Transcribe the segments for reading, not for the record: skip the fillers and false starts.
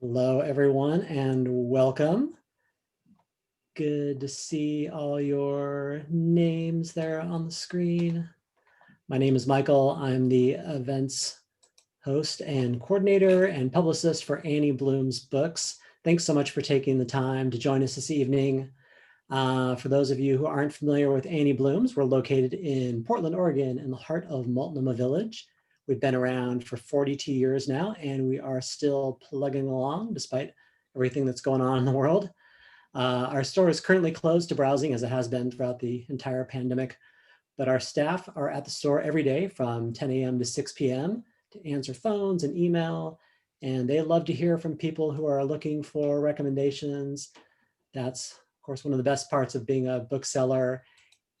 Hello, everyone, and welcome. Good to see all your names there on the screen. My name is Michael. I'm the events host and coordinator and publicist for Annie Bloom's books. Thanks so much for taking the time to join us this evening. For those of you who aren't familiar with Annie Bloom's, we're located in Portland, Oregon, in the heart of Multnomah Village. We've been around for 42 years now, and we are still plugging along despite everything that's going on in the world. Our store is currently closed to browsing, as it has been throughout the entire pandemic, but our staff are at the store every day from 10 a.m. to 6 p.m. to answer phones and email, and they love to hear from people who are looking for recommendations. That's, of course, one of the best parts of being a bookseller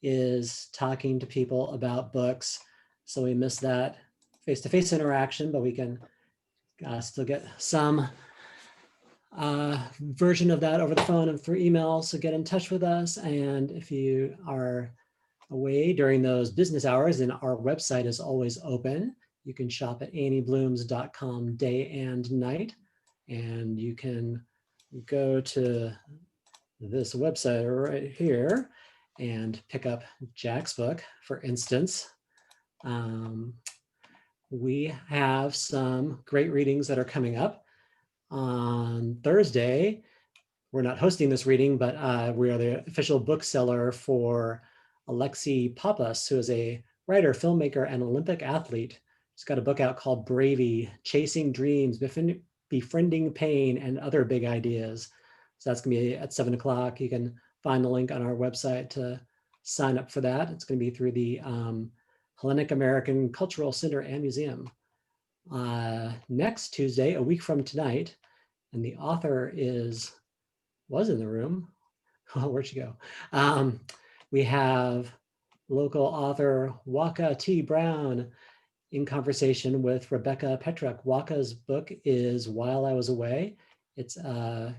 is talking to people about books. So we miss that face-to-face interaction, but we can still get some version of that over the phone and through email. So get in touch with us. And if you are away during those business hours, then our website is always open. You can shop at annieblooms.com day and night. And you can go to this website right here and pick up Jack's book, for instance. We have some great readings that are coming up. On Thursday, we're not hosting this reading, but we are the official bookseller for Alexei Pappas, who is a writer, filmmaker, and Olympic athlete. He's got a book out called Bravey, Chasing Dreams, Befriending Pain, and Other Big Ideas. So that's gonna be at 7 o'clock. You can find the link on our website to sign up for that. It's gonna be through the Hellenic American Cultural Center and Museum. Next Tuesday, a week from tonight, and the author was in the room. Oh, where'd she go? We have local author Waka T. Brown in conversation with Rebecca Petruk. Waka's book is While I Was Away. It's a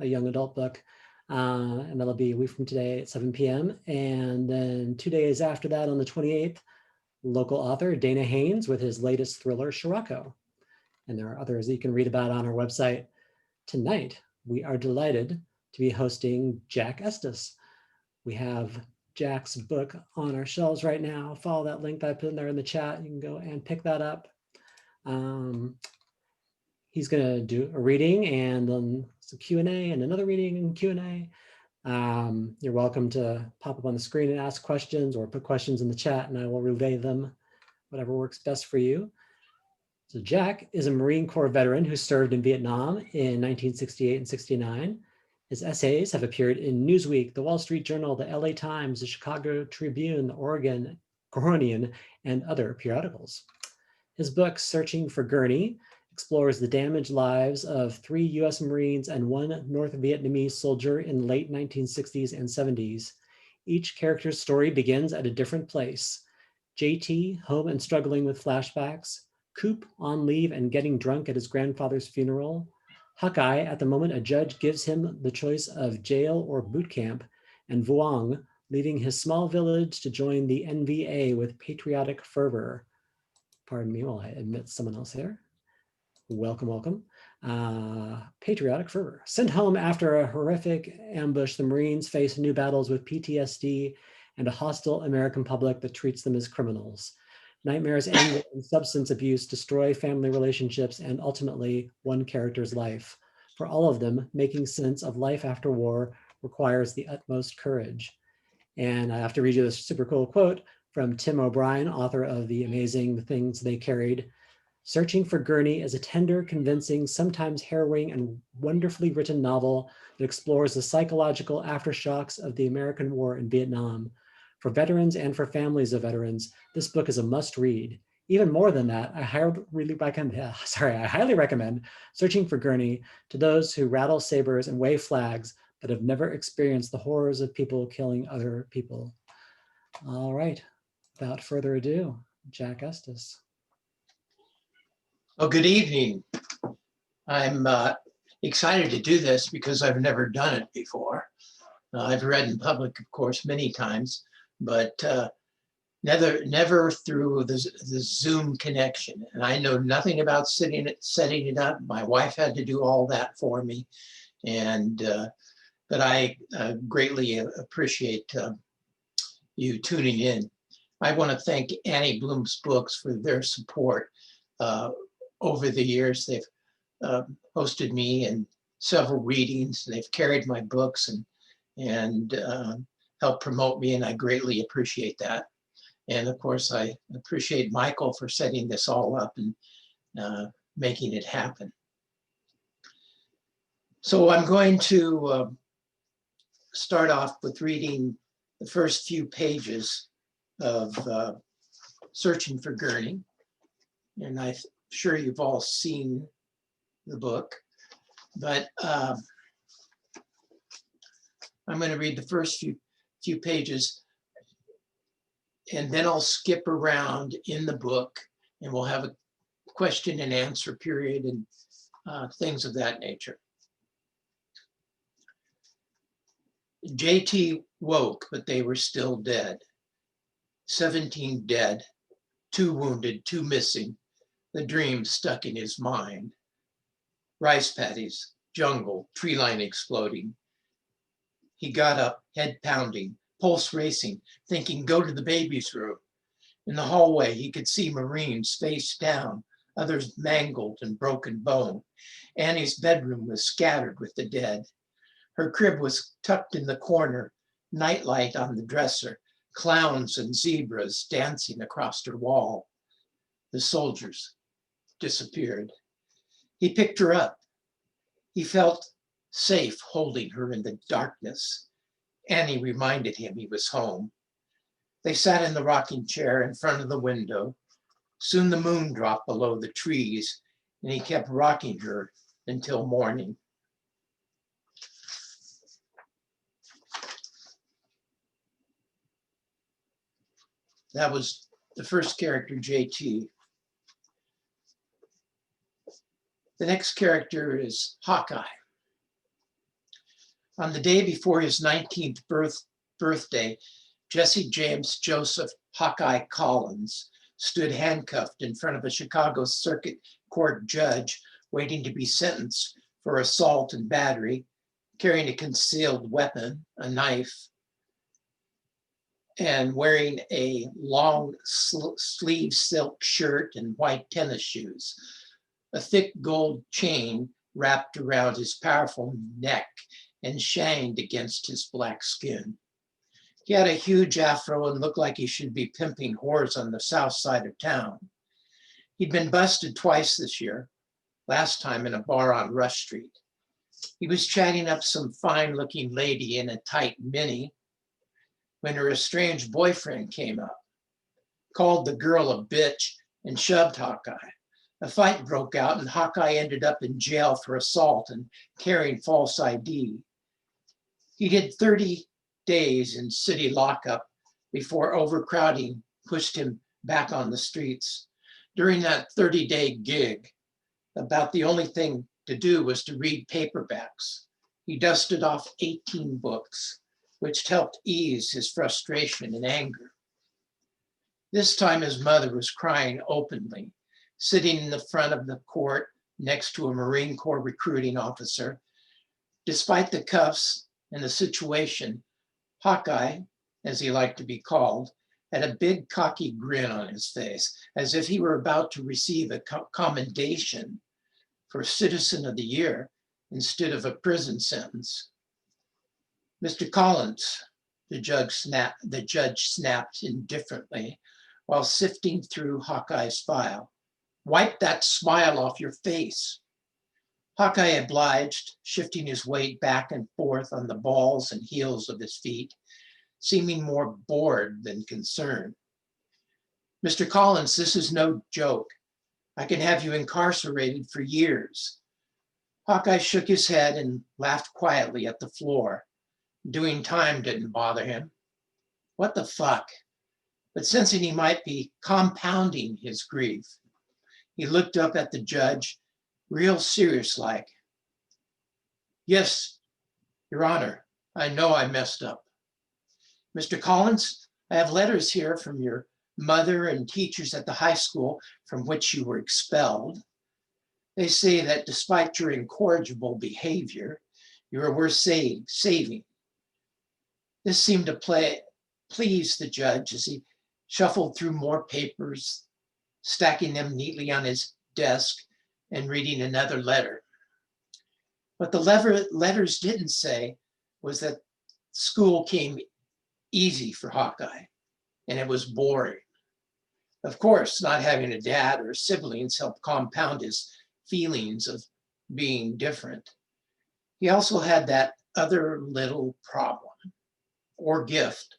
young adult book, and that'll be a week from today at 7 p.m. And then 2 days after that, on the 28th, local author Dana Haynes with his latest thriller, Scirocco. And there are others that you can read about on our website. Tonight, we are delighted to be hosting Jack Estes. We have Jack's book on our shelves right now. Follow that link that I put in there in the chat. You can go and pick that up. He's going to do a reading and then some Q&A and another reading and Q&A. You're welcome to pop up on the screen and ask questions or put questions in the chat, and I will relay them, whatever works best for you. So Jack is a Marine Corps veteran who served in Vietnam in 1968 and 69. His essays have appeared in Newsweek, the Wall Street Journal, the LA Times, the Chicago Tribune, the Oregonian, and other periodicals. His book, Searching for Gurney, explores the damaged lives of 3 US Marines and 1 North Vietnamese soldier in the late 1960s and 70s. Each character's story begins at a different place. JT, home and struggling with flashbacks. Coop, on leave and getting drunk at his grandfather's funeral. Hawkeye, at the moment a judge gives him the choice of jail or boot camp. And Vung, leaving his small village to join the NVA with patriotic fervor. Pardon me while I admit someone else here. Welcome, welcome. Patriotic fervor. Sent home after a horrific ambush, the Marines face new battles with PTSD and a hostile American public that treats them as criminals. Nightmares, anger, and substance abuse destroy family relationships and ultimately one character's life. For all of them, making sense of life after war requires the utmost courage. And I have to read you this super cool quote from Tim O'Brien, author of the amazing The Things They Carried. Searching for Gurney is a tender, convincing, sometimes harrowing, and wonderfully written novel that explores the psychological aftershocks of the American war in Vietnam. For veterans and for families of veterans, this book is a must read. Even more than that, I highly recommend Searching for Gurney to those who rattle sabers and wave flags but have never experienced the horrors of people killing other people. All right, without further ado, Jack Estes. Well, good evening. I'm excited to do this because I've never done it before. I've read in public, of course, many times, but never through the Zoom connection. And I know nothing about setting it up. My wife had to do all that for me. And, but I greatly appreciate you tuning in. I want to thank Annie Bloom's Books for their support over the years. They've hosted me in several readings. They've carried my books and helped promote me, and I greatly appreciate that. And of course, I appreciate Michael for setting this all up and making it happen. So I'm going to start off with reading the first few pages of Searching for Gurney. And I'm sure you've all seen the book, but I'm going to read the first few pages, and then I'll skip around in the book, and we'll have a question and answer period and things of that nature. JT woke, but they were still dead. 17 dead, 2 wounded, 2 missing. The dream stuck in his mind. Rice paddies, jungle, tree line exploding. He got up, head pounding, pulse racing, thinking, go to the baby's room. In the hallway, he could see Marines face down, others mangled and broken bone. Annie's bedroom was scattered with the dead. Her crib was tucked in the corner, nightlight on the dresser, clowns and zebras dancing across her wall. The soldiers disappeared. He picked her up. He felt safe holding her in the darkness. Annie reminded him he was home. They sat in the rocking chair in front of the window. Soon the moon dropped below the trees, and he kept rocking her until morning. That was the first character, JT. The next character is Hawkeye. On the day before his 19th birthday, Jesse James Joseph Hawkeye Collins stood handcuffed in front of a Chicago Circuit Court judge waiting to be sentenced for assault and battery, carrying a concealed weapon, a knife, and wearing a long sleeve silk shirt and white tennis shoes. A thick gold chain wrapped around his powerful neck and shined against his black skin. He had a huge afro and looked like he should be pimping whores on the south side of town. He'd been busted twice this year, last time in a bar on Rush Street. He was chatting up some fine-looking lady in a tight mini when her estranged boyfriend came up, called the girl a bitch, and shoved Hawkeye. A fight broke out, and Hawkeye ended up in jail for assault and carrying false ID. He did 30 days in city lockup before overcrowding pushed him back on the streets. During that 30-day gig, about the only thing to do was to read paperbacks. He dusted off 18 books, which helped ease his frustration and anger. This time his mother was crying openly, sitting in the front of the court next to a Marine Corps recruiting officer. Despite the cuffs and the situation, Hawkeye, as he liked to be called, had a big cocky grin on his face, as if he were about to receive a commendation for Citizen of the Year instead of a prison sentence. Mr. Collins, the judge snapped indifferently while sifting through Hawkeye's file. Wipe that smile off your face. Hawkeye obliged, shifting his weight back and forth on the balls and heels of his feet, seeming more bored than concerned. Mr. Collins, this is no joke. I can have you incarcerated for years. Hawkeye shook his head and laughed quietly at the floor. Doing time didn't bother him. What the fuck? But sensing he might be compounding his grief, he looked up at the judge, real serious-like. Yes, Your Honor, I know I messed up. Mr. Collins, I have letters here from your mother and teachers at the high school from which you were expelled. They say that despite your incorrigible behavior, you are worth saving. This seemed to please the judge as he shuffled through more papers, stacking them neatly on his desk and reading another letter. What the letters didn't say was that school came easy for Hawkeye and it was boring. Of course, not having a dad or siblings helped compound his feelings of being different. He also had that other little problem or gift,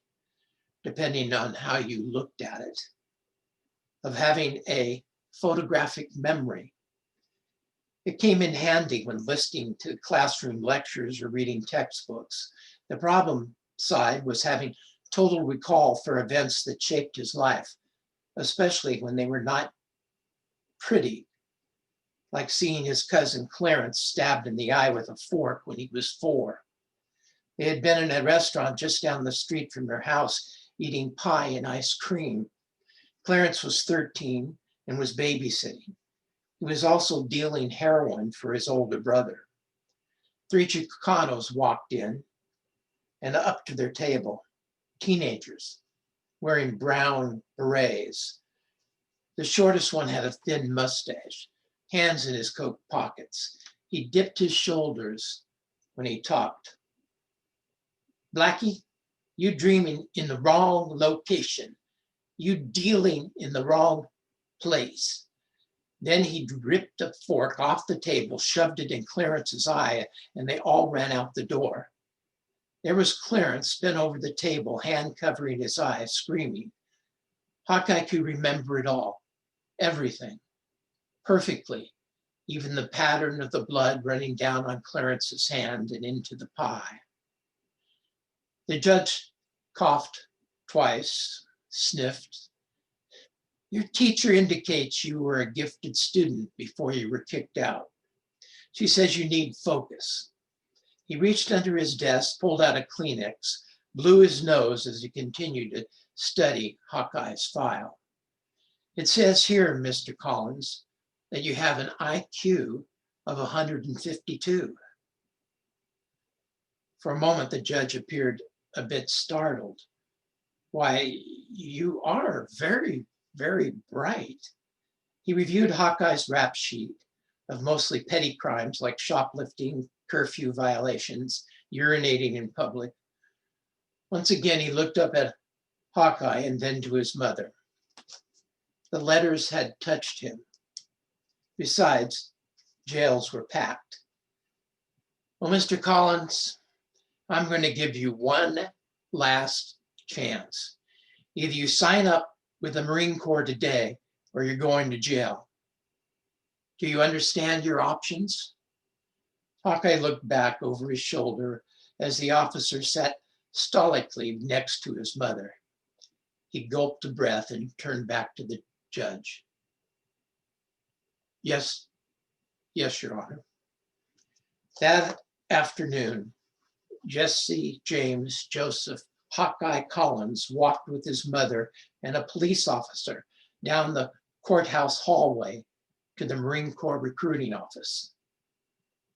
depending on how you looked at it, of having a photographic memory. It came in handy when listening to classroom lectures or reading textbooks. The problem side was having total recall for events that shaped his life, especially when they were not pretty, like seeing his cousin Clarence stabbed in the eye with a fork when he was 4. They had been in a restaurant just down the street from their house eating pie and ice cream. Clarence was 13 and was babysitting. He was also dealing heroin for his older brother. 3 Chicanos walked in and up to their table, teenagers wearing brown berets. The shortest one had a thin mustache, hands in his coat pockets. He dipped his shoulders when he talked. Blackie, you dreaming in the wrong location. You dealing in the wrong place. Then he ripped a fork off the table, shoved it in Clarence's eye, and they all ran out the door. There was Clarence bent over the table, hand covering his eyes, screaming. Hawkeye could remember it all, everything, perfectly, even the pattern of the blood running down on Clarence's hand and into the pie. The judge coughed twice, sniffed. Your teacher indicates you were a gifted student before you were kicked out. She says you need focus. He reached under his desk, pulled out a Kleenex, blew his nose as he continued to study Hawkeye's file. It says here, Mr. Collins, that you have an IQ of 152. For a moment, the judge appeared a bit startled. Why, you are very, very bright. He reviewed Hawkeye's rap sheet of mostly petty crimes like shoplifting, curfew violations, urinating in public. Once again, he looked up at Hawkeye and then to his mother. The letters had touched him. Besides, jails were packed. Well, Mr. Collins, I'm going to give you one last chance. Either you sign up with the Marine Corps today or you're going to jail. Do you understand your options? Hawkeye looked back over his shoulder as the officer sat stoically next to his mother. He gulped a breath and turned back to the judge. Yes, Your Honor. That afternoon, Jesse James Joseph Hawkeye Collins walked with his mother and a police officer down the courthouse hallway to the Marine Corps recruiting office.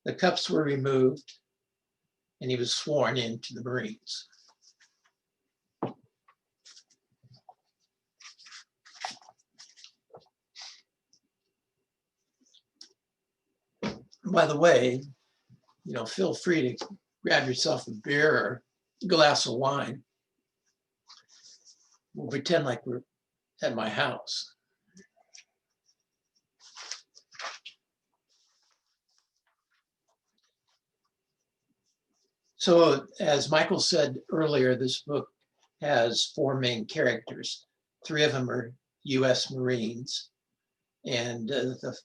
The cuffs were removed and he was sworn into the Marines. By the way, feel free to grab yourself a beer or a glass of wine. We'll pretend like we're at my house. So as Michael said earlier, this book has 4 main characters. 3 of them are US Marines. And the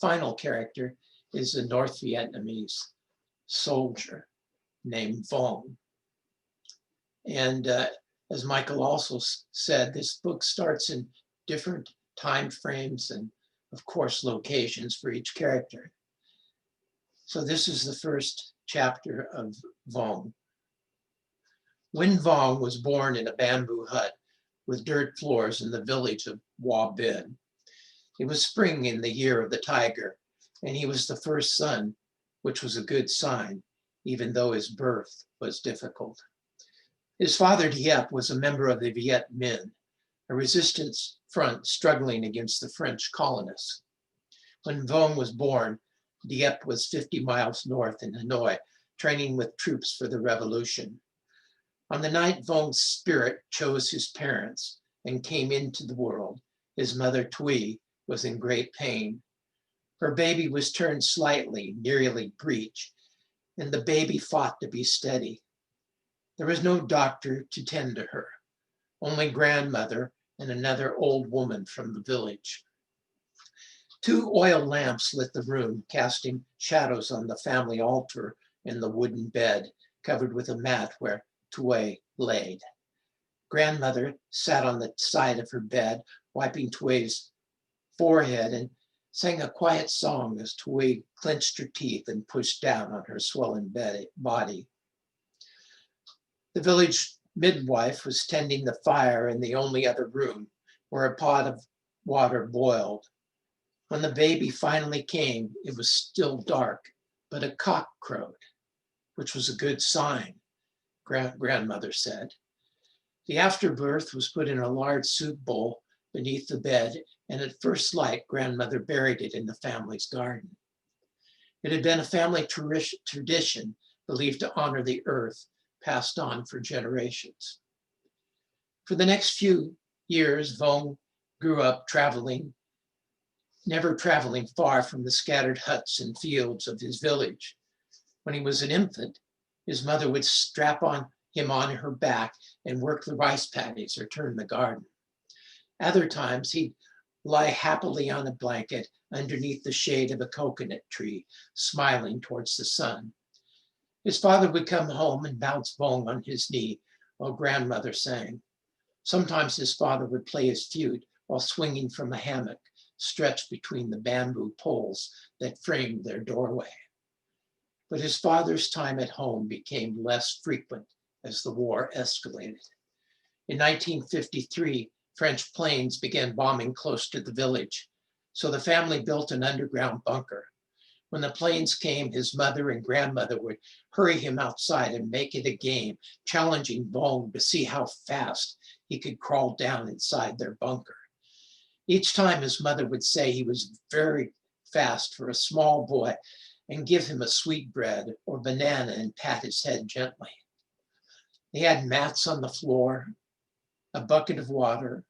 final character is a North Vietnamese soldier named Vung. And as Michael also said, this book starts in different time frames and, of course, locations for each character. So this is the first chapter of Vung. When Vung was born in a bamboo hut with dirt floors in the village of Wa Bin. It was spring in the year of the tiger, and he was the first son, which was a good sign, even though his birth was difficult. His father, Dieppe, was a member of the Viet Minh, a resistance front struggling against the French colonists. When Vung was born, Dieppe was 50 miles north in Hanoi, training with troops for the revolution. On the night Vung's spirit chose his parents and came into the world, his mother Thuy was in great pain. Her baby was turned slightly, nearly breech, and the baby fought to be steady. There was no doctor to tend to her, only grandmother and another old woman from the village. 2 oil lamps lit the room, casting shadows on the family altar and the wooden bed covered with a mat where Thuy laid. Grandmother sat on the side of her bed, wiping Thuy's forehead, and sang a quiet song as Thuy clenched her teeth and pushed down on her swollen body. The village midwife was tending the fire in the only other room, where a pot of water boiled. When the baby finally came, it was still dark, but a cock crowed, which was a good sign, grandmother said. The afterbirth was put in a large soup bowl beneath the bed, and at first light, grandmother buried it in the family's garden. It had been a family tradition believed to honor the earth, passed on for generations. For the next few years, Vung grew up never traveling far from the scattered huts and fields of his village. When he was an infant, his mother would strap him on her back and work the rice paddies or turn the garden. Other times, he'd lie happily on a blanket underneath the shade of a coconut tree, smiling towards the sun. His father would come home and bounce Vung on his knee while grandmother sang. Sometimes his father would play his flute while swinging from a hammock stretched between the bamboo poles that framed their doorway. But his father's time at home became less frequent as the war escalated. In 1953, French planes began bombing close to the village, so the family built an underground bunker. When the planes came, his mother and grandmother would hurry him outside and make it a game, challenging Vung to see how fast he could crawl down inside their bunker. Each time his mother would say he was very fast for a small boy and give him a sweetbread or banana and pat his head gently. They had mats on the floor, a bucket of water,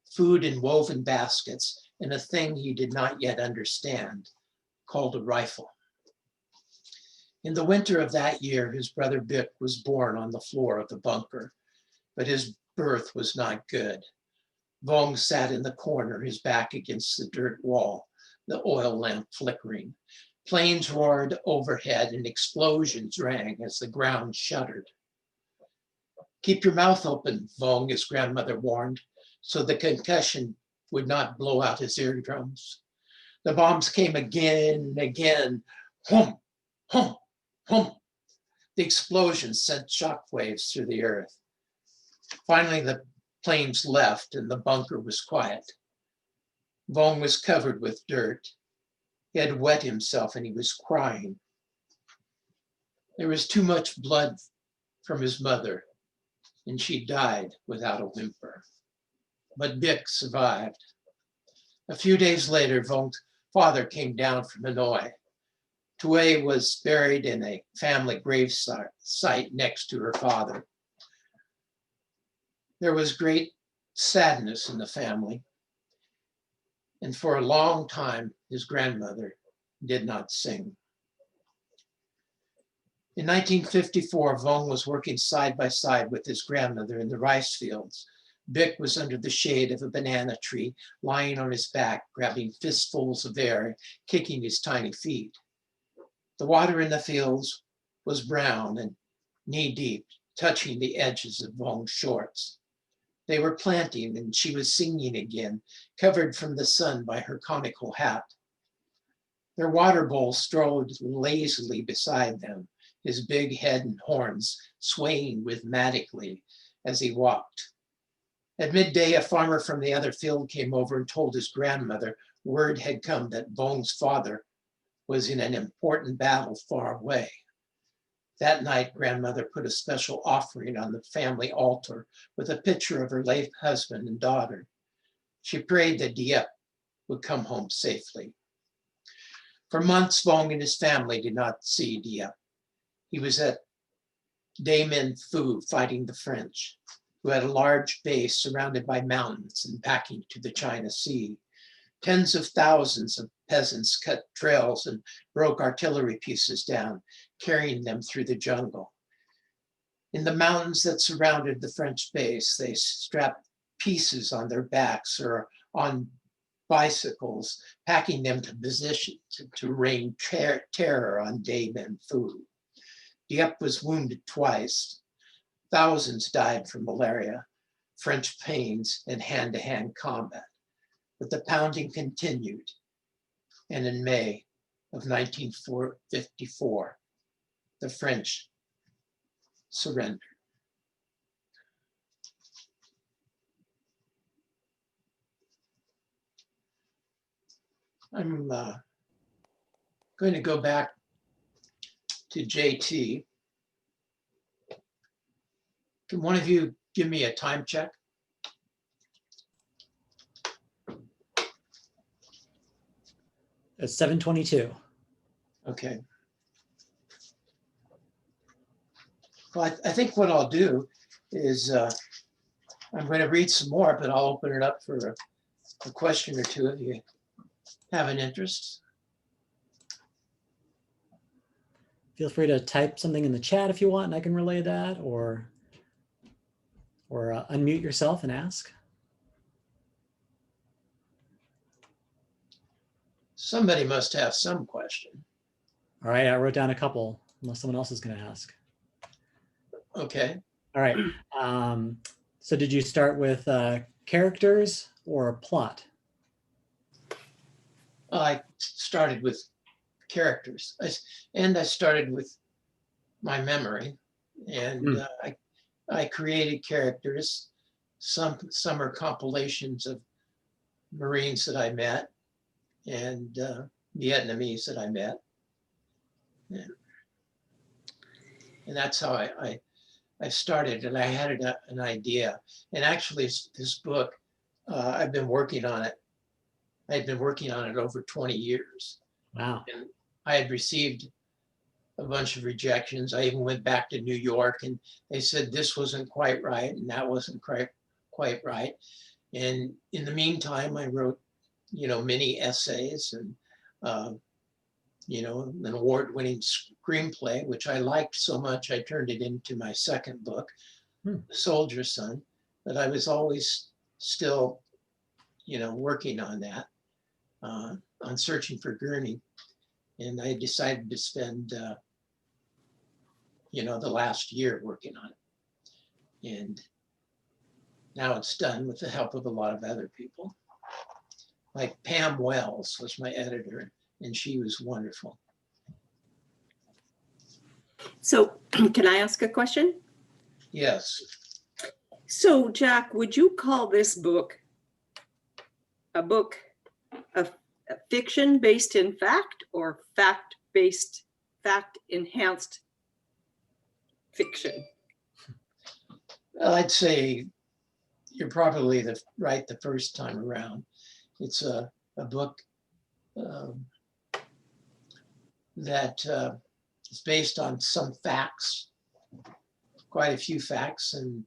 food in woven baskets, and a thing he did not yet understand, called a rifle. In the winter of that year, his brother Bick was born on the floor of the bunker, but his birth was not good. Vung sat in the corner, his back against the dirt wall, the oil lamp flickering. Planes roared overhead and explosions rang as the ground shuddered. "Keep your mouth open," Vung, his grandmother warned, so the concussion would not blow out his eardrums. The bombs came again and again. Hum, hum, hum. The explosions sent shockwaves through the earth. Finally, the planes left and the bunker was quiet. Vung was covered with dirt. He had wet himself and he was crying. There was too much blood from his mother, and she died without a whimper. But Bick survived. A few days later, Vung's father came down from Hanoi. Thuy was buried in a family grave site next to her father. There was great sadness in the family, and for a long time, his grandmother did not sing. In 1954, Vung was working side by side with his grandmother in the rice fields. Bick was under the shade of a banana tree, lying on his back, grabbing fistfuls of air, kicking his tiny feet. The water in the fields was brown and knee-deep, touching the edges of Vung's shorts. They were planting, and she was singing again, covered from the sun by her conical hat. Their water bowl strolled lazily beside them, his big head and horns swaying rhythmically as he walked. At midday, a farmer from the other field came over and told his grandmother word had come that Vung's father was in an important battle far away. That night, grandmother put a special offering on the family altar with a picture of her late husband and daughter. She prayed that Dieppe would come home safely. For months, Vung and his family did not see Dieppe. He was at Dai Minh Phu fighting the French, who had a large base surrounded by mountains and backing to the China Sea. Tens of thousands of peasants cut trails and broke artillery pieces down, carrying them through the jungle. In the mountains that surrounded the French base, they strapped pieces on their backs or on bicycles, packing them to position to rain terror on Dai Minh Phu. Dieppe was wounded twice. Thousands died from malaria, French pains, and hand-to-hand combat. But the pounding continued. And in May of 1954, the French surrendered. I'm going to go back to JT. Can one of you give me a time check? It's 7:22. Okay. Well, I think what I'll do is I'm going to read some more, but I'll open it up for a question or two if you have an interest. Feel free to type something in the chat if you want, and I can relay that, or unmute yourself and ask. Somebody must have some question. All right, I wrote down a couple, unless someone else is going to ask. Okay. All right. So did you start with characters or plot? I started with characters, and I started with my memory, and I created characters. Some are compilations of Marines that I met and Vietnamese that I met, and that's how I started. And I had an idea, and actually this book, I've been working on it. I had been working on it over 20 years. Wow. And I had received a bunch of rejections. I even went back to New York and they said this wasn't quite right and that wasn't quite right. And in the meantime, I wrote, many essays and, an award-winning screenplay, which I liked so much, I turned it into my second book, The Soldier's Son. But I was always still, working on that, on Searching for Gurney. And I decided to spend, the last year working on it. And now it's done with the help of a lot of other people. Like Pam Wells was my editor, and she was wonderful. So can I ask a question? Yes. So Jack, would you call this book a book of fiction based in fact, or fact-based, fact-enhanced fiction? Well, I'd say you're probably right the first time around. It's a book that is based on some facts, quite a few facts, and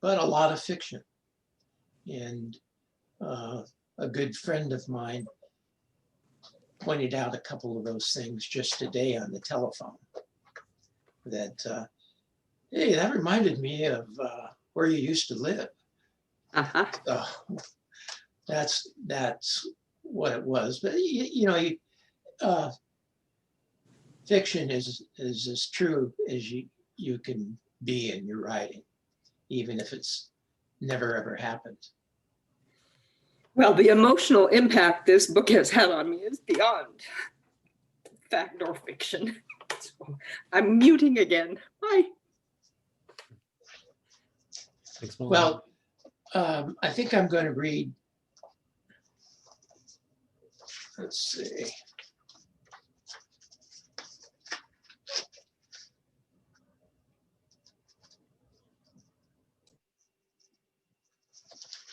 but a lot of fiction. And a good friend of mine pointed out a couple of those things just today on the telephone. That hey, that reminded me of where you used to live. Uh-huh. That's what it was. But fiction is as true as you can be in your writing, even if it's never ever happened. Well, the emotional impact this book has had on me is beyond fact or fiction. So I'm muting again. Bye. Thanks, Mom. Well, I think I'm going to read, let's see.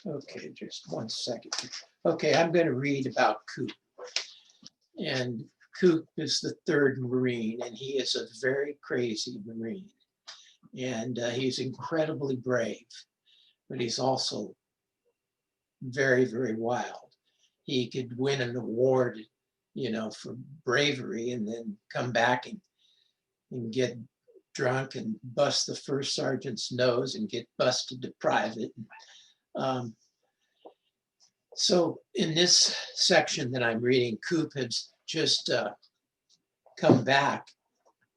Okay, just one second. Okay, I'm going to read about Coop. And Coop is the third Marine, and he is a very crazy Marine. And he's incredibly brave, but he's also very, very wild. He could win an award, for bravery and then come back and get drunk and bust the first sergeant's nose and get busted to private. So in this section that I'm reading, Coop has just come back.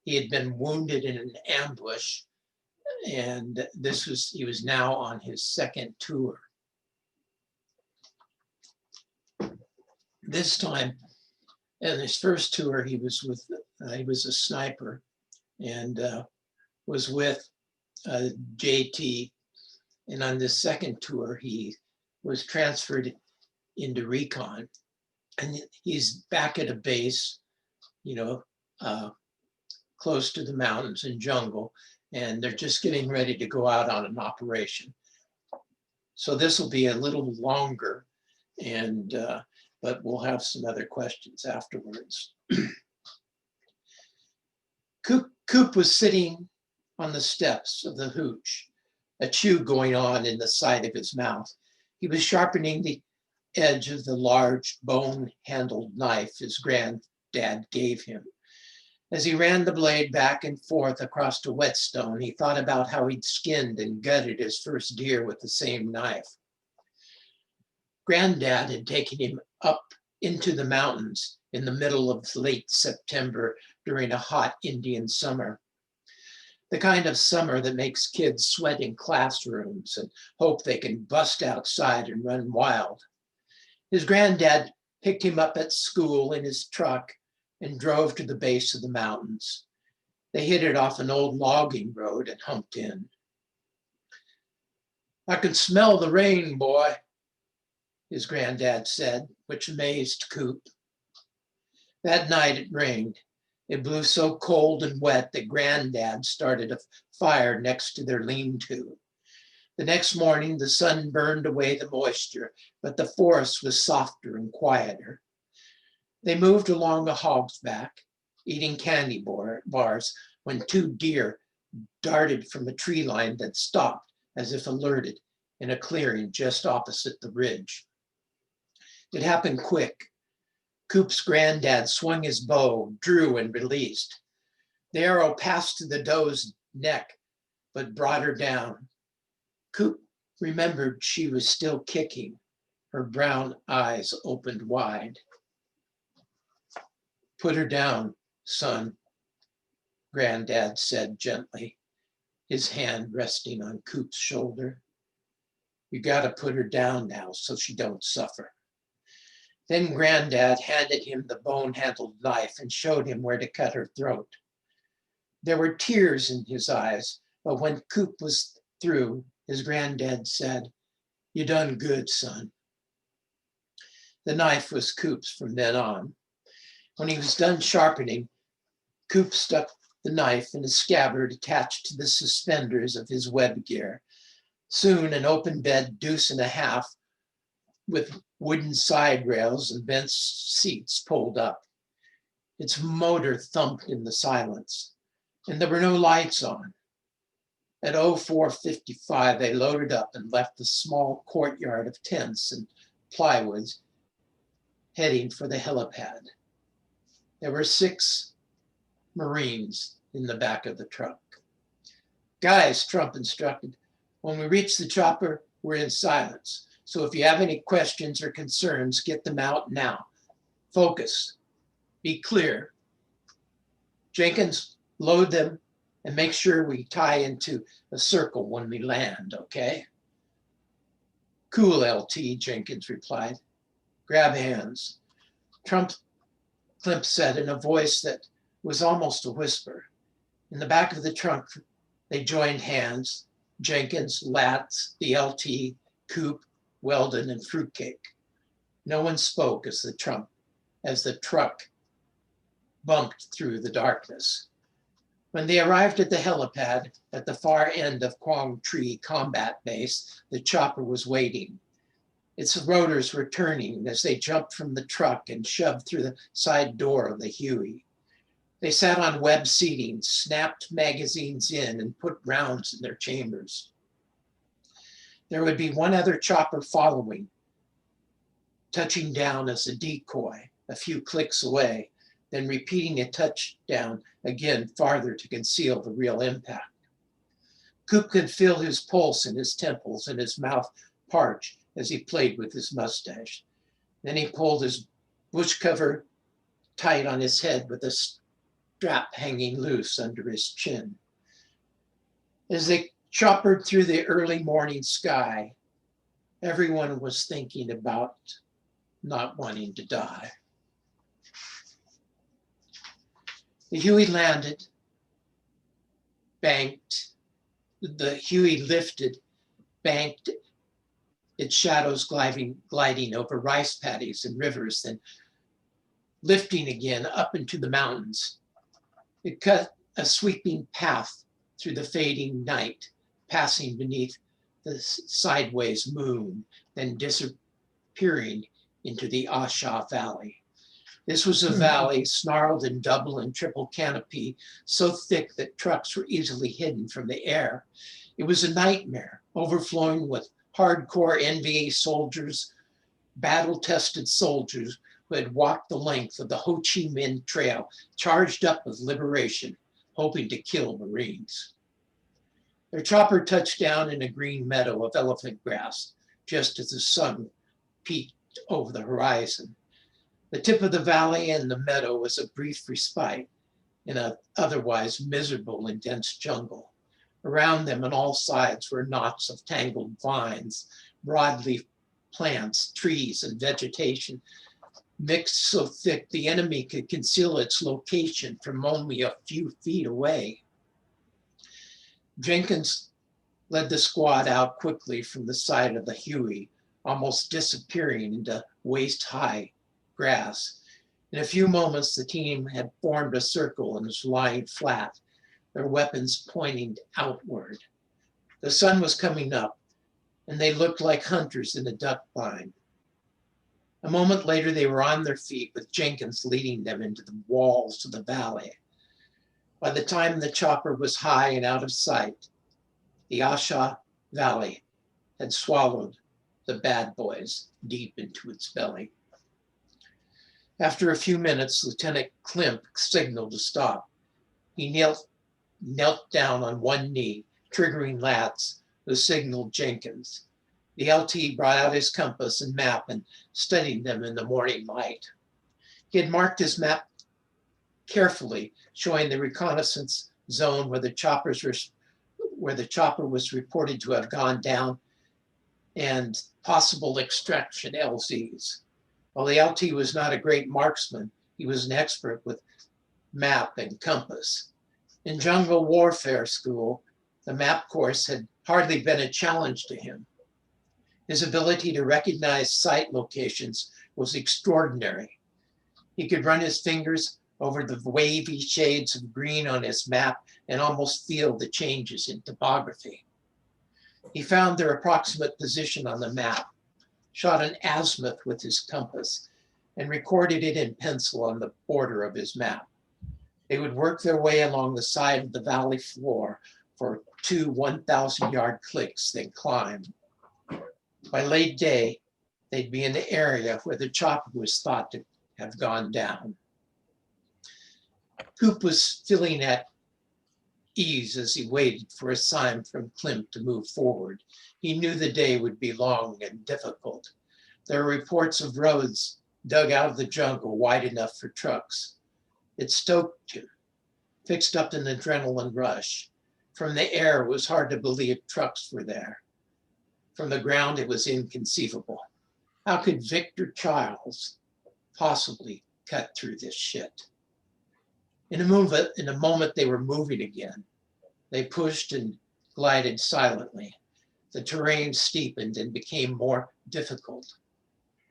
He had been wounded in an ambush, and he was now on his second tour. This time, in his first tour, he was a sniper and was with JT. And on this second tour, he was transferred into recon. And he's back at a base, close to the mountains and jungle, and they're just getting ready to go out on an operation. So this will be a little longer, and but we'll have some other questions afterwards. Coop was sitting on the steps of the hooch, a chew going on in the side of his mouth. He was sharpening the edge of the large bone-handled knife his granddad gave him. As he ran the blade back and forth across a whetstone, he thought about how he'd skinned and gutted his first deer with the same knife. Granddad had taken him up into the mountains in the middle of late September during a hot Indian summer. The kind of summer that makes kids sweat in classrooms and hope they can bust outside and run wild. His granddad picked him up at school in his truck and drove to the base of the mountains. They hit it off an old logging road and humped in. "I can smell the rain, boy," his granddad said, which amazed Coop. That night it rained. It blew so cold and wet that Granddad started a fire next to their lean-to. The next morning, the sun burned away the moisture, but the forest was softer and quieter. They moved along a hog's back, eating candy bars, when two deer darted from a tree line that stopped as if alerted in a clearing just opposite the ridge. It happened quick. Coop's granddad swung his bow, drew, and released. The arrow passed to the doe's neck, but brought her down. Coop remembered she was still kicking. Her brown eyes opened wide. "Put her down, son," Granddad said gently, his hand resting on Coop's shoulder. "You gotta put her down now so she don't suffer." Then Granddad handed him the bone-handled knife and showed him where to cut her throat. There were tears in his eyes, but when Coop was through, his granddad said, "You done good, son." The knife was Coop's from then on. When he was done sharpening, Coop stuck the knife in a scabbard attached to the suspenders of his web gear. Soon an open bed deuce and a half with wooden side rails and bench seats pulled up. Its motor thumped in the silence, and there were no lights on. At 04:55, they loaded up and left the small courtyard of tents and plywoods, heading for the helipad. There were 6 Marines in the back of the truck. "Guys," Trump instructed, "when we reach the chopper, we're in silence. So if you have any questions or concerns, get them out now. Focus. Be clear. Jenkins, load them and make sure we tie into a circle when we land, okay?" "Cool, LT," Jenkins replied. "Grab hands." Klimp said in a voice that was almost a whisper. In the back of the trunk, they joined hands. Jenkins, Latz, the LT, Coop, Weldon, and Fruitcake. No one spoke as the truck bumped through the darkness. When they arrived at the helipad at the far end of Quang Tri Combat Base, the chopper was waiting. Its rotors were turning as they jumped from the truck and shoved through the side door of the Huey. They sat on web seating, snapped magazines in, and put rounds in their chambers. There would be one other chopper following, touching down as a decoy, a few clicks away, then repeating a touchdown again farther to conceal the real impact. Coop could feel his pulse in his temples and his mouth parch as he played with his mustache. Then he pulled his bush cover tight on his head with a strap hanging loose under his chin. As they choppered through the early morning sky, everyone was thinking about not wanting to die. The Huey landed, banked, the Huey lifted, banked, its shadows gliding over rice paddies and rivers, then lifting again up into the mountains. It cut a sweeping path through the fading night, passing beneath the sideways moon, then disappearing into the Asha Valley. This was a valley snarled in double and triple canopy, so thick that trucks were easily hidden from the air. It was a nightmare, overflowing with hardcore NVA soldiers, battle-tested soldiers who had walked the length of the Ho Chi Minh Trail, charged up with liberation, hoping to kill Marines. Their chopper touched down in a green meadow of elephant grass, just as the sun peeked over the horizon. The tip of the valley and the meadow was a brief respite in an otherwise miserable and dense jungle. Around them on all sides were knots of tangled vines, broadleaf plants, trees, and vegetation, mixed so thick the enemy could conceal its location from only a few feet away. Jenkins led the squad out quickly from the side of the Huey, almost disappearing into waist-high grass. In a few moments, the team had formed a circle and was lying flat, their weapons pointing outward. The sun was coming up, and they looked like hunters in a duck blind. A moment later, they were on their feet, with Jenkins leading them into the walls of the valley. By the time the chopper was high and out of sight, the Asha Valley had swallowed the bad boys deep into its belly. After a few minutes, Lieutenant Klimp signaled to stop. He knelt down on one knee, triggering Latz, who signaled Jenkins. The LT brought out his compass and map and studied them in the morning light. He had marked his map carefully, showing the reconnaissance zone where the chopper was reported to have gone down and possible extraction LZs. While the LT was not a great marksman, he was an expert with map and compass. In jungle warfare school, the map course had hardly been a challenge to him. His ability to recognize site locations was extraordinary. He could run his fingers over the wavy shades of green on his map and almost feel the changes in topography. He found their approximate position on the map, shot an azimuth with his compass, and recorded it in pencil on the border of his map. They would work their way along the side of the valley floor for 2 1,000-yard clicks, then climb. By late day, they'd be in the area where the chopper was thought to have gone down. Coop was feeling at ease as he waited for a sign from Klimp to move forward. He knew the day would be long and difficult. There were reports of roads dug out of the jungle wide enough for trucks. It stoked him, fixed up an adrenaline rush. From the air, it was hard to believe trucks were there. From the ground, it was inconceivable. How could Victor Childs possibly cut through this shit? In a moment, they were moving again. They pushed and glided silently. The terrain steepened and became more difficult.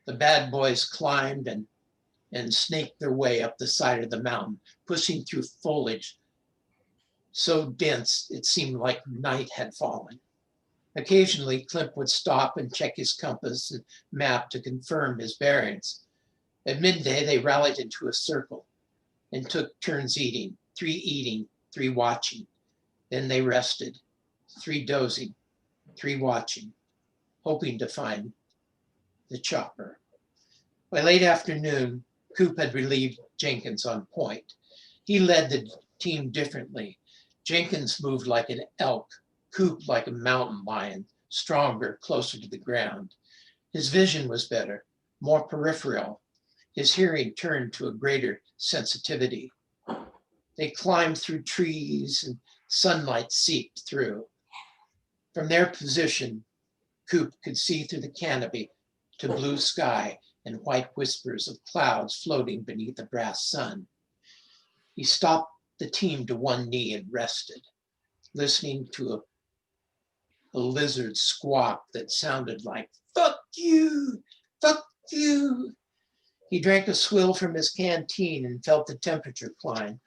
The bad boys climbed and snaked their way up the side of the mountain, pushing through foliage so dense it seemed like night had fallen. Occasionally, Clint would stop and check his compass and map to confirm his bearings. At midday, they rallied into a circle and took turns eating, 3 watching. Then they rested, 3 dozing, 3 watching, hoping to find the chopper. By late afternoon, Coop had relieved Jenkins on point. He led the team differently. Jenkins moved like an elk, Coop like a mountain lion, stronger, closer to the ground. His vision was better, more peripheral. His hearing turned to a greater sensitivity. They climbed through trees and sunlight seeped through. From their position, Coop could see through the canopy to blue sky and white whispers of clouds floating beneath a brass sun. He stopped the team to one knee and rested, listening to a lizard squawk that sounded like, "Fuck you, fuck you." He drank a swill from his canteen and felt the temperature climb.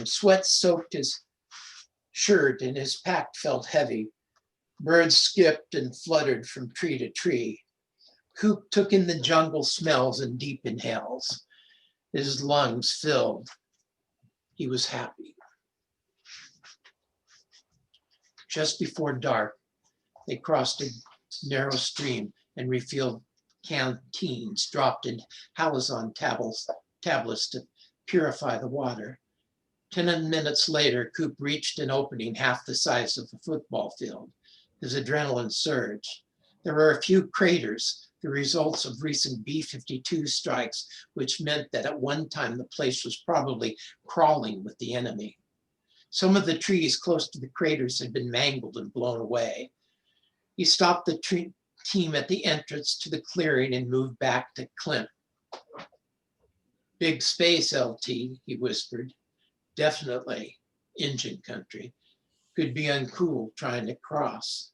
Sweat soaked his shirt and his pack felt heavy. Birds skipped and fluttered from tree to tree. Coop took in the jungle smells and deep inhales. His lungs filled. He was happy. Just before dark, they crossed a narrow stream and refilled canteens dropped in halazon tablets to purify the water. 10 minutes later, Coop reached an opening half the size of a football field. His adrenaline surged. There were a few craters, the results of recent B-52 strikes, which meant that at one time the place was probably crawling with the enemy. Some of the trees close to the craters had been mangled and blown away. He stopped the team at the entrance to the clearing and moved back to Clint. "Big space, LT," he whispered. "Definitely engine country. Could be uncool trying to cross."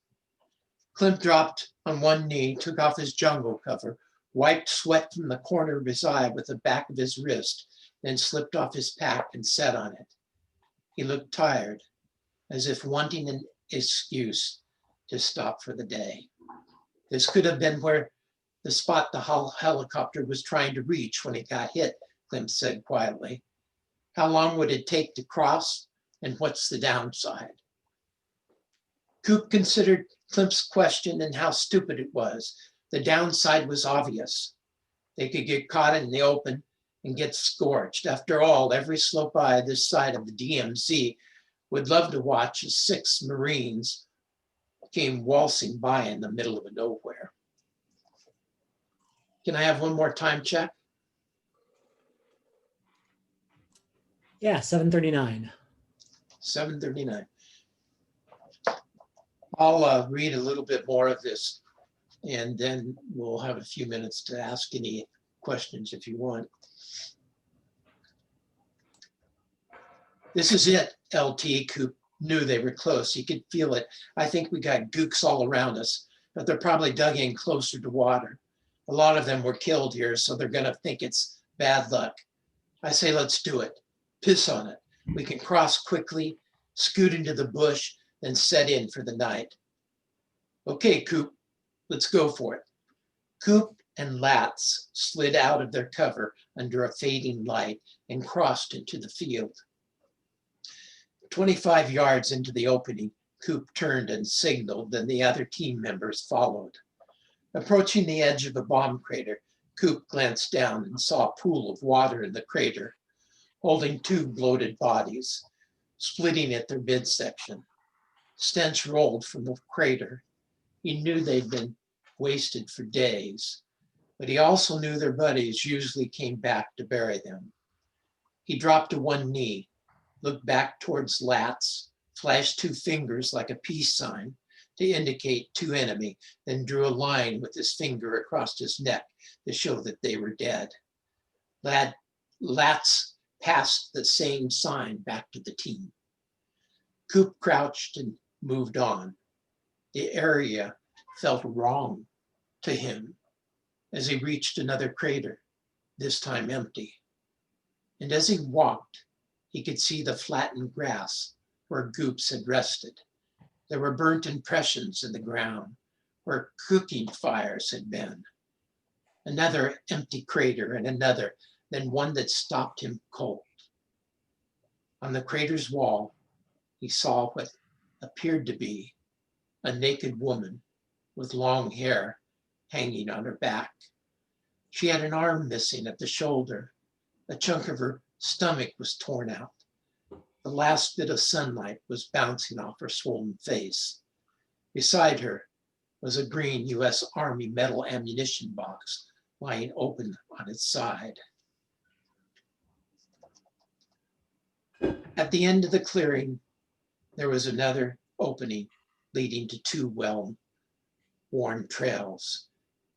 Clint dropped on one knee, took off his jungle cover, wiped sweat from the corner of his eye with the back of his wrist, then slipped off his pack and sat on it. He looked tired, as if wanting an excuse to stop for the day. This could have been where the spot the helicopter was trying to reach when it got hit, Clint said quietly. "How long would it take to cross, and what's the downside?" Coop considered Clint's question and how stupid it was. The downside was obvious. They could get caught in the open and get scorched. After all, every slope eye this side of the DMZ would love to watch as 6 Marines came waltzing by in the middle of nowhere. Can I have one more time check? Yeah, 7:39. 7:39. I'll read a little bit more of this, and then we'll have a few minutes to ask any questions if you want. "This is it, LT." Coop knew they were close. He could feel it. "I think we got gooks all around us, but they're probably dug in closer to water. A lot of them were killed here, so they're gonna think it's bad luck. I say let's do it. Piss on it. We can cross quickly, scoot into the bush, then set in for the night." "Okay, Coop, let's go for it." Coop and Latz slid out of their cover under a fading light and crossed into the field. 25 yards into the opening, Coop turned and signaled, then the other team members followed. Approaching the edge of a bomb crater, Coop glanced down and saw a pool of water in the crater, holding 2 bloated bodies, splitting at their midsection. Stench rolled from the crater. He knew they'd been wasted for days, but he also knew their buddies usually came back to bury them. He dropped to one knee, looked back towards Latz, flashed 2 fingers like a peace sign to indicate 2 enemy, then drew a line with his finger across his neck to show that they were dead. Latz passed the same sign back to the team. Coop crouched and moved on. The area felt wrong to him as he reached another crater, this time empty. And as he walked, he could see the flattened grass where Goops had rested. There were burnt impressions in the ground where cooking fires had been. Another empty crater and another, then one that stopped him cold. On the crater's wall, he saw what appeared to be a naked woman with long hair hanging on her back. She had an arm missing at the shoulder. A chunk of her stomach was torn out. The last bit of sunlight was bouncing off her swollen face. Beside her was a green US Army metal ammunition box lying open on its side. At the end of the clearing, there was another opening leading to two well-worn trails.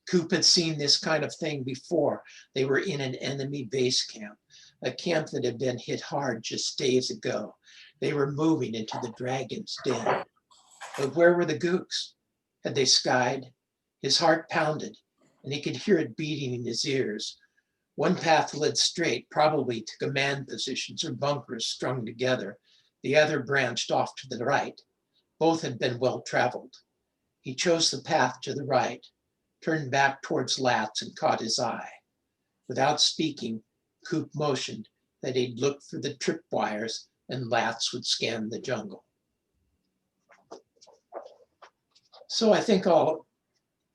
Coop had seen this kind of thing before. They were in an enemy base camp, a camp that had been hit hard just days ago. They were moving into the dragon's den. But where were the Gooks? Had they skied? His heart pounded, and he could hear it beating in his ears. One path led straight, probably to command positions or bunkers strung together. The other branched off to the right. Both had been well traveled. He chose the path to the right, turned back towards Latz and caught his eye. Without speaking, Coop motioned that he'd look for the tripwires and Latz would scan the jungle. So I think I'll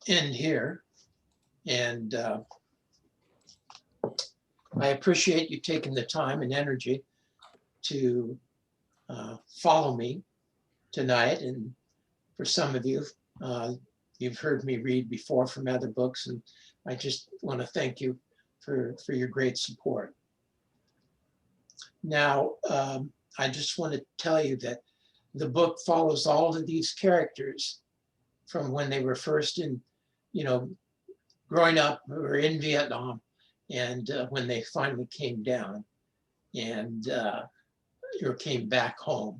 end here. And I appreciate you taking the time and energy to follow me tonight. And for some of you, you've heard me read before from other books, and I just want to thank you for your great support. Now, I just want to tell you that the book follows all of these characters from when they were first in, growing up or in Vietnam, and when they finally came down and or came back home.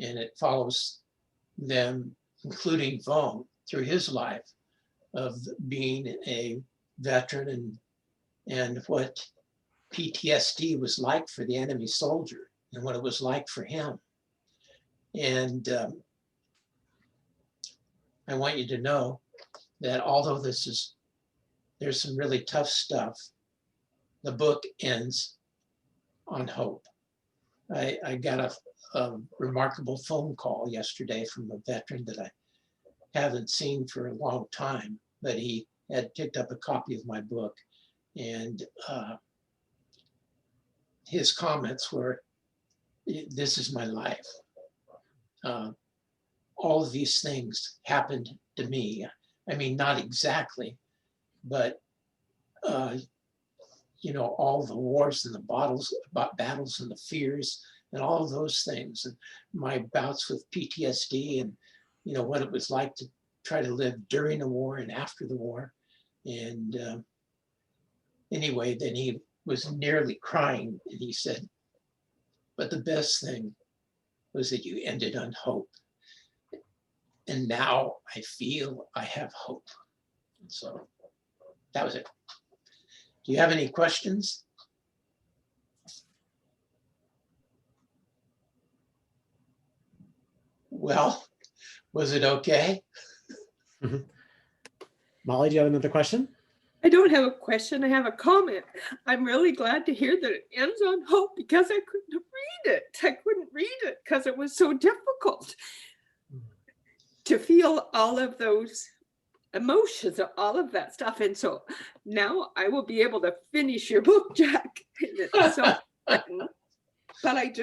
And it follows them, including Vung, through his life of being a veteran and what PTSD was like for the enemy soldier and what it was like for him. And I want you to know that although there's some really tough stuff, the book ends on hope. I got a remarkable phone call yesterday from a veteran that I haven't seen for a long time, but he had picked up a copy of my book, and his comments were, "This is my life. All of these things happened to me. I mean, not exactly, but all the wars and the battles and the fears and all of those things, and my bouts with PTSD and what it was like to try to live during the war and after the war." And anyway, then he was nearly crying, and he said, "But the best thing was that you ended on hope. And now I feel I have hope." So that was it. Do you have any questions? Well, was it okay? Molly, do you have another question? I don't have a question, I have a comment. I'm really glad to hear that it ends on hope because I couldn't read it. I couldn't read it because it was so difficult to feel all of those emotions, all of that stuff. And so now I will be able to finish your book, Jack. It's so fun. But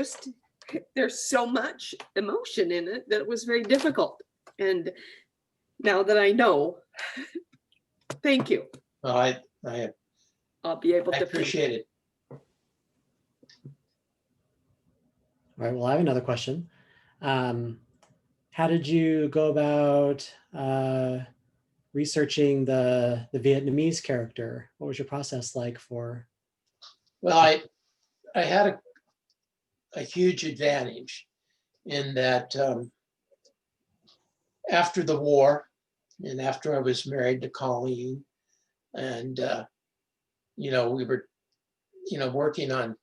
there's so much emotion in it that it was very difficult. And now that I know, thank you. Well, I'll be able I to appreciate it. All right, well, I have another question. How did you go about researching the Vietnamese character? What was your process like for? Well, I had a huge advantage in that after the war and after I was married to Colleen, and, we were, working on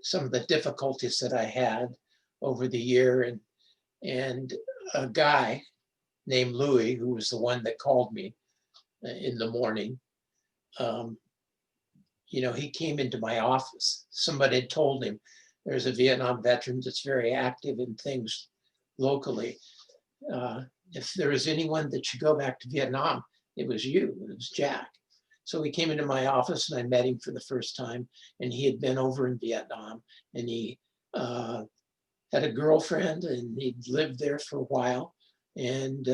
some of the difficulties that I had over the year, and a guy named Louis, who was the one that called me in the morning, he came into my office. Somebody had told him there's a Vietnam veteran that's very active in things locally. If there was anyone that should go back to Vietnam, it was you, it was Jack. So he came into my office and I met him for the first time, and he had been over in Vietnam, and he had a girlfriend and he'd lived there for a while. And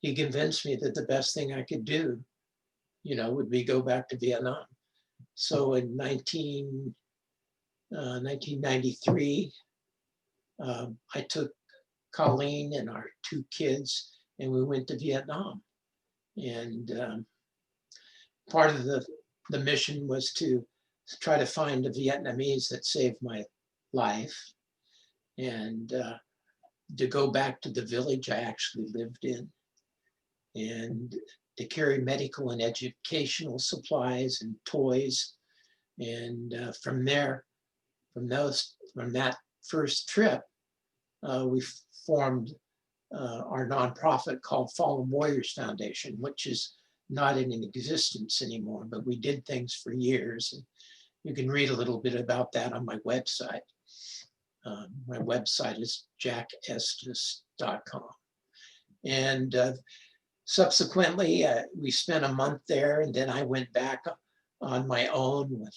he convinced me that the best thing I could do, would be go back to Vietnam. So in 1993, I took Colleen and our 2 kids, and we went to Vietnam. And part of the mission was to try to find a Vietnamese that saved my life, and to go back to the village I actually lived in, and to carry medical and educational supplies and toys. And from that first trip, we formed our nonprofit called Fallen Warriors Foundation, which is not in existence anymore, but we did things for years. And you can read a little bit about that on my website. My website is jackestes.com. And subsequently, we spent a month there, and then I went back on my own with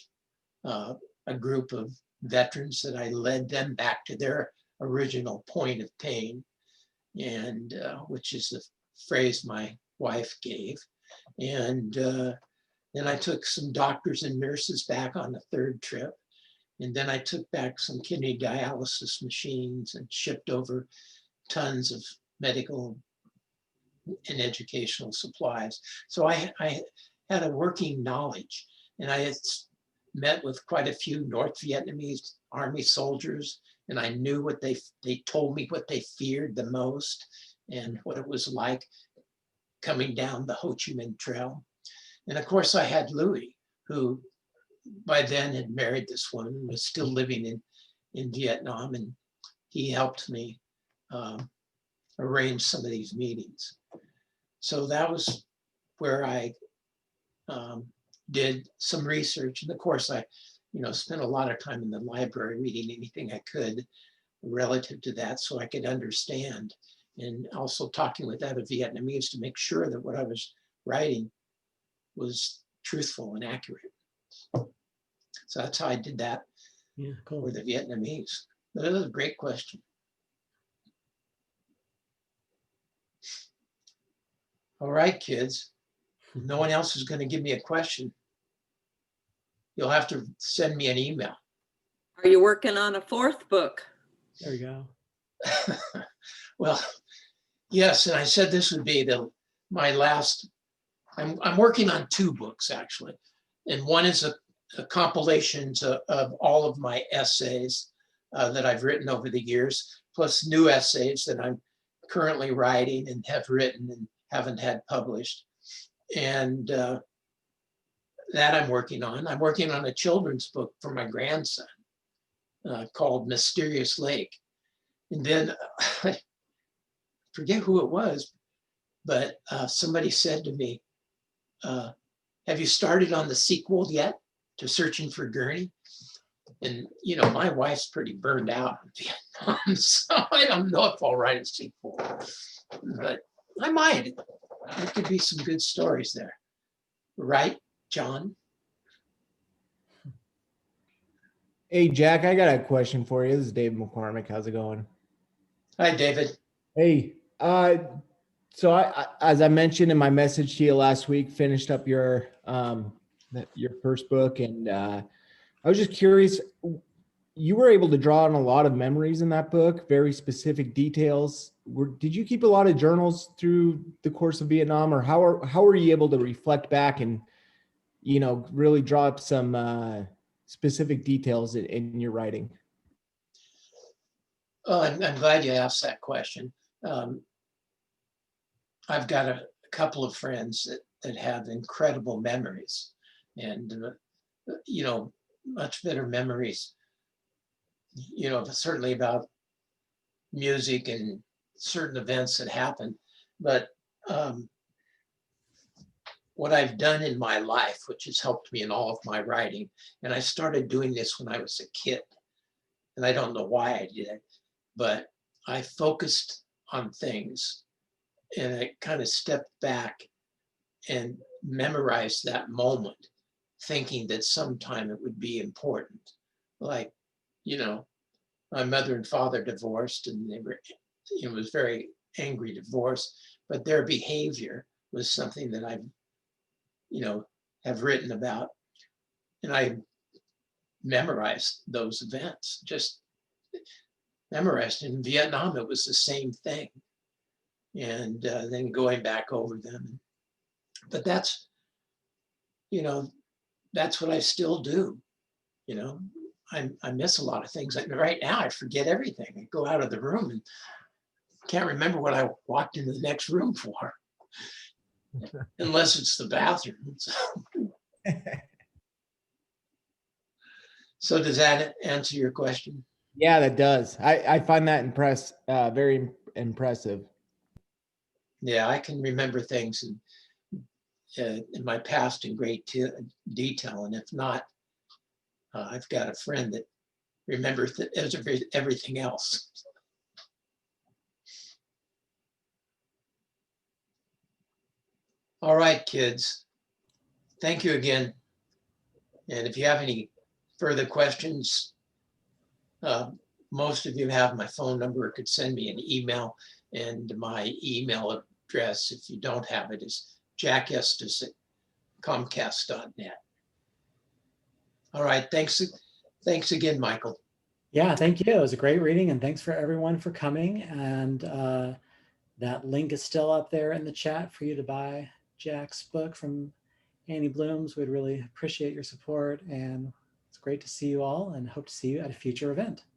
a group of veterans that I led them back to their original point of pain, and which is the phrase my wife gave. And then I took some doctors and nurses back on the 3rd trip. And then I took back some kidney dialysis machines and shipped over tons of medical and educational supplies. So I had a working knowledge, and I had met with quite a few North Vietnamese Army soldiers, and I knew what they told me what they feared the most and what it was like coming down the Ho Chi Minh Trail. And of course I had Louis, who by then had married this woman, was still living in Vietnam, and he helped me arrange some of these meetings. So that was where I did some research. And of course I spent a lot of time in the library reading anything I could relative to that, so I could understand, and also talking with other Vietnamese to make sure that what I was writing was truthful and accurate. So that's how I did that. Yeah, cool. For the Vietnamese. But that was a great question. All right, kids. If no one else is going to give me a question, you'll have to send me an email. Are you working on a 4th book? There we go. Well, yes, and I said this would be my last. I'm working on 2 books actually, and one is a compilations of all of my essays that I've written over the years, plus new essays that I'm currently writing and have written and haven't had published. And that I'm working on. I'm working on a children's book for my grandson called Mysterious Lake. And then I forget who it was, but somebody said to me, have you started on the sequel yet to Searching for Gurney? And my wife's pretty burned out in Vietnam, so I don't know if I'll write a sequel, but I might. There could be some good stories there. Right, John? Hey, Jack, I got a question for you. This is Dave McCormick. How's it going? Hi, David. Hey, so I, as I mentioned in my message to you last week, finished up your first book, and I was just curious. You were able to draw on a lot of memories in that book, very specific details. Did you keep a lot of journals through the course of Vietnam, or how were you able to reflect back and really draw up some specific details in your writing? Oh, I'm glad you asked that question. I've got a couple of friends that have incredible memories, and much better memories, certainly about music and certain events that happen. But what I've done in my life, which has helped me in all of my writing, and I started doing this when I was a kid, and I don't know why I did it, but I focused on things and I kind of stepped back and memorized that moment, thinking that sometime it would be important. Like, my mother and father divorced, and they were, it was very angry divorce, but their behavior was something that I've, have written about. And I memorized those events, just memorized. In Vietnam, it was the same thing. And then going back over them. But that's what I still do. I miss a lot of things. Like right now, I forget everything. I go out of the room and can't remember what I walked into the next room for, unless it's the bathroom. So does that answer your question? Yeah, that does. I find that very impressive. Yeah, I can remember things in my past in great detail, and if not, I've got a friend that remembers everything else. All right, kids. Thank you again. And if you have any further questions, most of you have my phone number, or could send me an email. And my email address, if you don't have it, is jackestes@comcast.net. All right, thanks again, Michael. Yeah, thank you. It was a great reading, and thanks for everyone for coming. And that link is still up there in the chat for you to buy Jack's book from Annie Blooms. We'd really appreciate your support, and it's great to see you all and hope to see you at a future event.